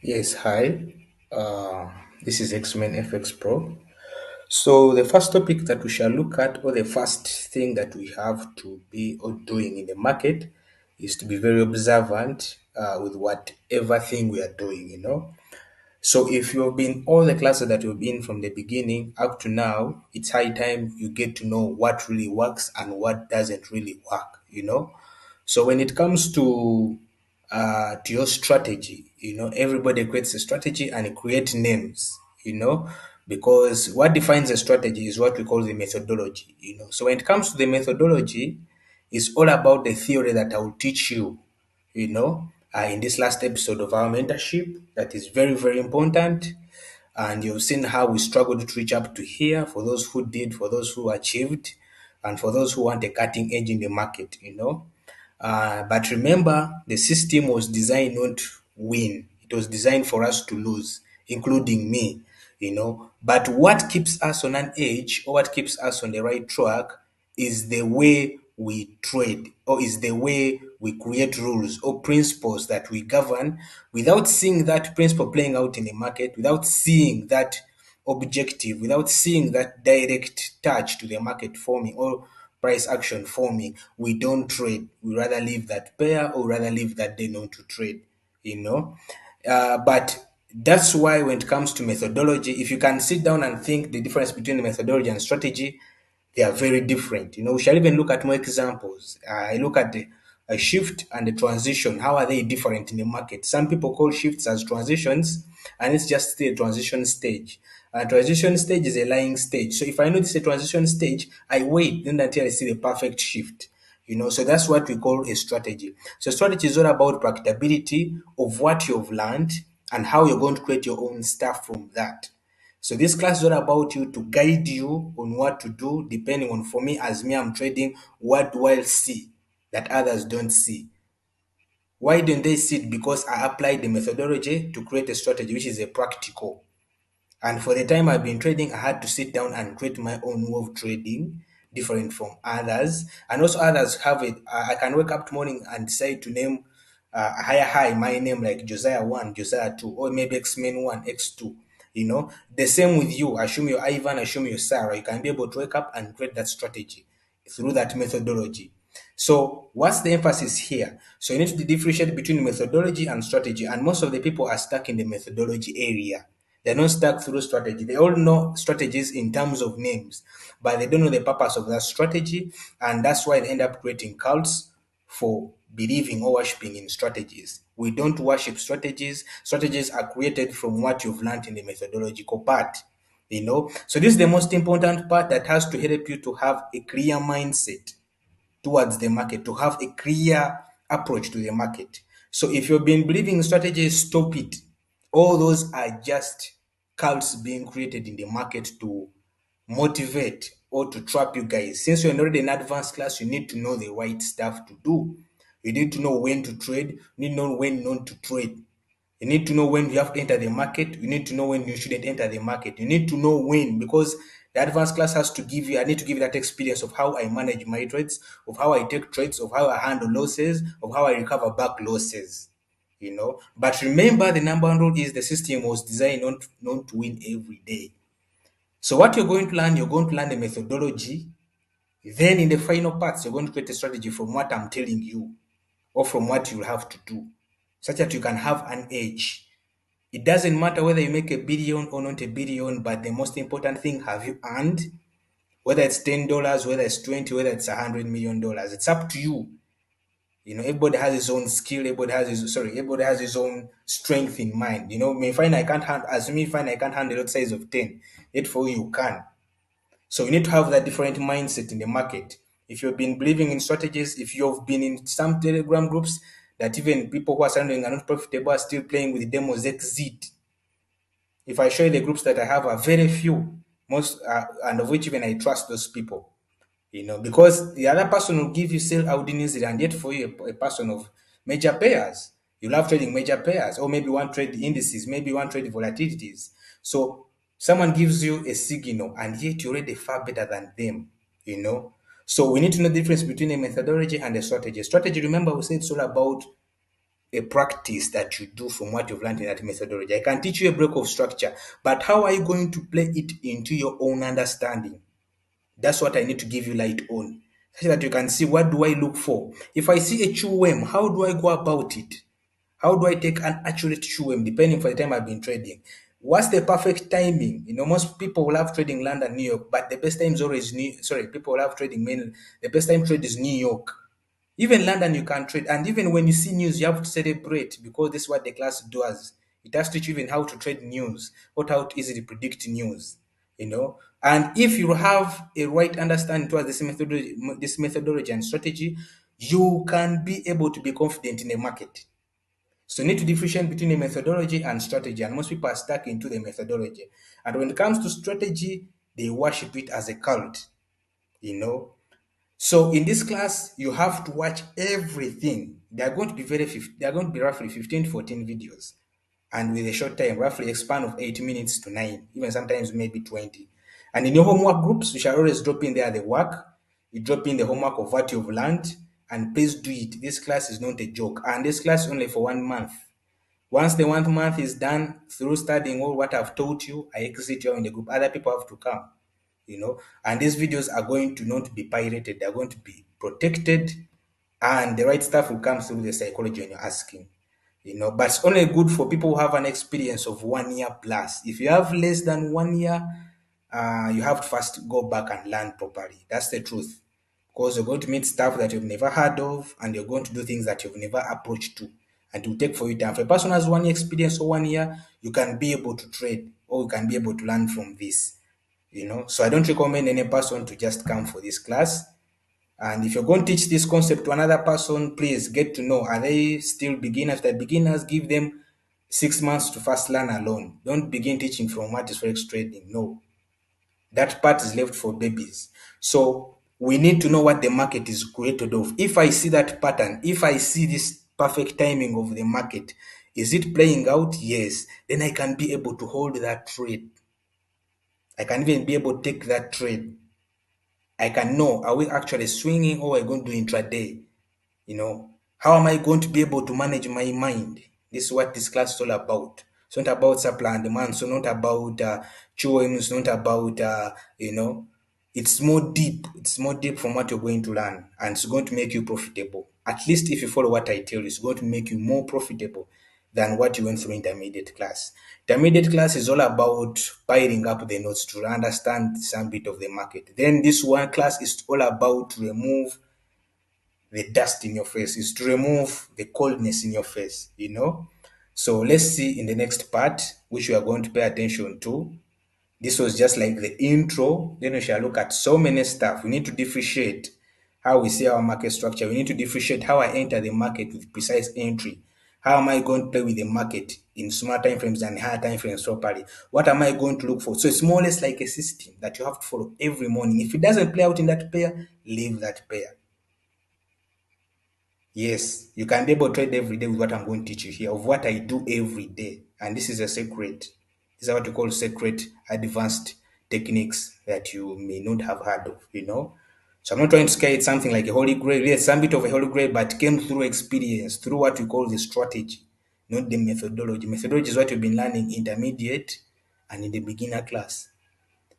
Yes, hi. This is X-Men FX Pro. So the first topic that we shall look at, or the first thing that we have to be or doing in the market, is to be very observant with whatever thing we are doing. So if you've been all the classes that you've been from the beginning up to now, it's high time you get to know what really works and what doesn't really work. So when it comes to your strategy, everybody creates a strategy and create names, because what defines a strategy is what we call the methodology. So when it comes to the methodology, it's all about the theory that I will teach you in this last episode of our mentorship. That is very, very important. And you've seen how we struggled to reach up to here for those who did, for those who achieved, and for those who want a cutting edge in the market. But remember, the system was designed not to win. It was designed for us to lose, including me. But what keeps us on an edge or what keeps us on the right track is the way we trade, or is the way we create rules or principles that we govern without seeing that principle playing out in the market, without seeing that objective, without seeing that direct touch to the market forming or price action forming. We don't trade. We rather leave that pair or rather leave that day not to trade, you know. But that's why when it comes to methodology, if you can sit down and think the difference between methodology and strategy, they are very different. We shall even look at more examples. I look at a shift and a transition. How are they different in the market? Some people call shifts as transitions, and it's just still a transition stage. A transition stage is a lying stage. So if I know this is a transition stage, I wait then until I see the perfect shift. So that's what we call a strategy. So strategy is all about practicability of what you've learned and how you're going to create your own stuff from that. So this class is all about you to guide you on what to do, depending on, for me, as me, I'm trading, what do I see that others don't see? Why don't they see it? Because I applied the methodology to create a strategy, which is a practical. And for the time I've been trading, I had to sit down and create my own way of trading, different from others. And also others have it. I can wake up tomorrow and decide to name high, my name like Josiah 1, Josiah 2, or maybe X-Men 1, X2. The same with you. Assume you're Ivan, assume you're Sarah. You can be able to wake up and create that strategy through that methodology. So what's the emphasis here? So you need to differentiate between methodology and strategy. And most of the people are stuck in the methodology area. They're not stuck through strategy. They all know strategies in terms of names, but they don't know the purpose of that strategy. And that's why they end up creating cults for believing or worshipping in strategies. We don't worship strategies. Strategies are created from what you've learned in the methodological part. So this is the most important part that has to help you to have a clear mindset towards the market, to have a clear approach to the market. So if you've been believing in strategies, stop it. All those are just cults being created in the market to motivate or to trap you guys. Since you're already in advanced class, you need to know the right stuff to do. You need to know when to trade. You need to know when not to trade. You need to know when you have to enter the market. You need to know when you shouldn't enter the market. You need to know when, because the advanced class has to give you, I need to give you that experience of how I manage my trades, of how I take trades, of how I handle losses, of how I recover back losses. But remember, the number one rule is the system was designed not to win every day. So what you're going to learn the methodology. Then in the final parts, you're going to create a strategy from what I'm telling you or from what you'll have to do, such that you can have an edge. It doesn't matter whether you make a billion or not a billion, but the most important thing, have you earned? Whether it's $10, whether it's 20, whether it's $100 million, it's up to you. Everybody has his own skill. Everybody has his own strength in mind. Me find I can't handle, as me find I can't handle lot size of 10. Yet for you can. So you need to have that different mindset in the market. If you've been believing in strategies, if you've been in some Telegram groups that even people who are sounding are not profitable are still playing with demos XZ. If I show you the groups that I have are very few, most and of which even I trust those people. Because the other person will give you sell Audini's and yet for you a person of major pairs. You love trading major pairs, or maybe one trade indices, maybe one trade volatilities. So someone gives you a signal and yet you're already far better than them. So we need to know the difference between a methodology and a strategy. Strategy, remember, we said it's all about a practice that you do from what you've learned in that methodology. I can teach you a break of structure, but how are you going to play it into your own understanding? That's what I need to give you light on, so that you can see what do I look for. If I see a chewem, how do I go about it? How do I take an accurate chewem depending for the time I've been trading? What's the perfect timing? Most people will have trading London, New York, but the best time is always people will have trading mainly. The best time trade is New York. Even London, you can trade. And even when you see news, you have to celebrate because this is what the class does. It has to teach you even how to trade news, what how to easily predict news. And if you have a right understanding towards this methodology and strategy, you can be able to be confident in the market. So you need to differentiate between a methodology and strategy. And most people are stuck into the methodology. And when it comes to strategy, they worship it as a cult, you know. So in this class, you have to watch everything. They are going to be roughly 15 to 14 videos. And with a short time, roughly a span of 8 minutes to 9, even sometimes maybe 20. And in your homework groups, you shall always drop in there the work. You drop in the homework of what you've learned, and please do it. This class is not a joke. And this class is only for 1 month. Once the 1 month is done, through studying all what I've taught you, I exit you in the group. Other people have to come. And these videos are going to not be pirated. They're going to be protected, and the right stuff will come through the psychology when you're asking. But it's only good for people who have an experience of 1 year plus. If you have less than 1 year, you have to first go back and learn properly. That's the truth. Because you're going to meet stuff that you've never heard of, and you're going to do things that you've never approached to. And it will take for you time. If a person has 1 year experience or 1 year, you can be able to trade, or you can be able to learn from this. So I don't recommend any person to just come for this class. And if you're going to teach this concept to another person, please get to know, are they still beginners? If they're beginners, give them 6 months to first learn alone. Don't begin teaching from what is forex trading. No, that part is left for babies. So we need to know what the market is created of. If I see that pattern, if I see this perfect timing of the market, is it playing out? Yes. Then I can be able to hold that trade. I can even be able to take that trade. I can know, are we actually swinging, or are we going to do intraday? How am I going to be able to manage my mind? This is what this class is all about. It's not about supply and demand. So not about QM. It's not about It's more deep. It's more deep from what you're going to learn, and it's going to make you profitable. At least if you follow what I tell you, it's going to make you more profitable than what you went through intermediate class. Intermediate class is all about piling up the notes to understand some bit of the market. Then this one class is all about to remove the dust in your face, is to remove the coldness in your face. So let's see in the next part, which we are going to pay attention to. This was just like the intro. Then we shall look at so many stuff. We need to differentiate how we see our market structure. We need to differentiate how I enter the market with precise entry. How am I going to play with the market in smaller time frames and higher time frames properly? What am I going to look for? So it's more or less like a system that you have to follow every morning. If it doesn't play out in that pair, leave that pair. Yes, you can be able to trade every day with what I'm going to teach you here, of what I do every day. And this is a secret. These are what you call secret advanced techniques that you may not have heard of. So I'm not trying to scare it something like a holy grail. Yes, some bit of a holy grail, but came through experience, through what we call the strategy, not the methodology. Methodology is what you've been learning intermediate and in the beginner class.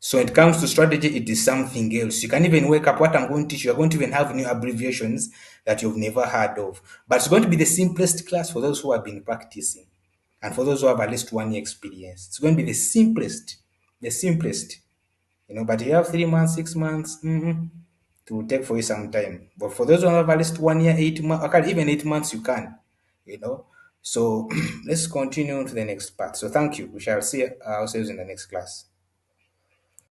So when it comes to strategy, it is something else. You can even wake up what I'm going to teach you. You're going to even have new abbreviations that you've never heard of. But it's going to be the simplest class for those who have been practicing and for those who have at least 1 year experience. It's going to be the simplest, the simplest. But you have 3 months, 6 months, it will take for you some time. But for those who have at least 1 year, 8 months, okay, even 8 months, you can. So let's continue to the next part. So thank you. We shall see ourselves in the next class.